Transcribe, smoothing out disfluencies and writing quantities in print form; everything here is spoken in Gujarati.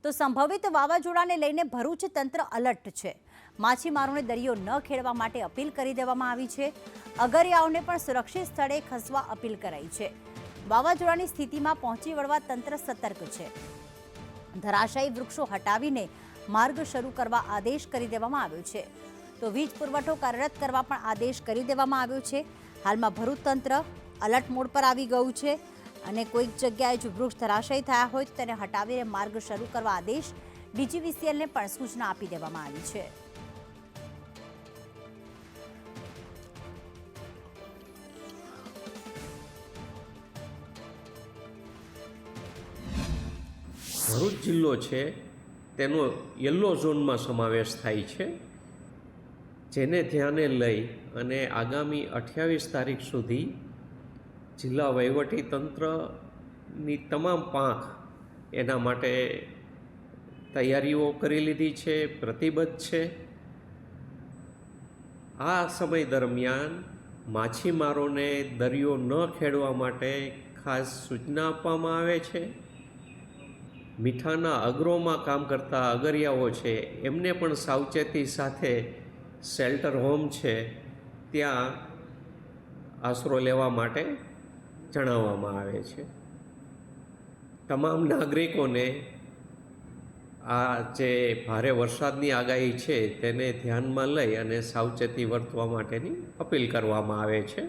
તો સંભવિત વાવાઝોડાને લઈને ભરૂચ તંત્ર અલર્ટ છે. માછીમારોને દરિયો ન ખેડવા માટે અપીલ કરી દેવામાં આવી છે. અગરિયાઓને પણ સુરક્ષિત સ્થળે ખસવા અપીલ કરાઈ છે. વાવાઝોડાની સ્થિતિમાં પહોંચી વળવા તંત્ર સતર્ક છે. ધરાશાયી વૃક્ષો હટાવીને માર્ગ શરૂ કરવા આદેશ કરી દેવામાં આવ્યો છે. તો વીજ પુરવઠો કાર્યરત કરવા પણ આદેશ કરી દેવામાં આવ્યો છે. હાલમાં ભરૂચ તંત્ર અલર્ટ મોડ પર આવી ગયું છે અને કોઈક જગ્યાએ જો વૃક્ષ ધરાશાયી થયા હોય તો તેને હટાવીને માર્ગ શરૂ કરવા આદેશ ડીજીવીસીએલને પણ સૂચના આપી દેવામાં આવી છે. ભરૂચ જિલ્લો છે તેનો યલો ઝોનમાં સમાવેશ થાય છે, જેને ધ્યાને લઈ અને આગામી 28 તારીખ સુધી જિલ્લા વહીવટી તંત્રની તમામ પાંખ એના માટે તૈયારીઓ કરી લીધી છે, પ્રતિબદ્ધ છે. આ સમય દરમિયાન માછીમારોને દરિયો ન ખેડવા માટે ખાસ સૂચના આપવામાં આવે છે. મીઠાના અગરોમાં કામ કરતા અગરિયાઓ છે એમને પણ સાવચેતી સાથે શેલ્ટર હોમ છે ત્યાં આશરો લેવા માટે જણાવવામાં આવે છે. તમામ નાગરિકોને આ જે ભારે વરસાદની આગાહી છે તેને ધ્યાનમાં લઈ અને સાવચેતી વર્તવા માટેની અપીલ કરવામાં આવે છે.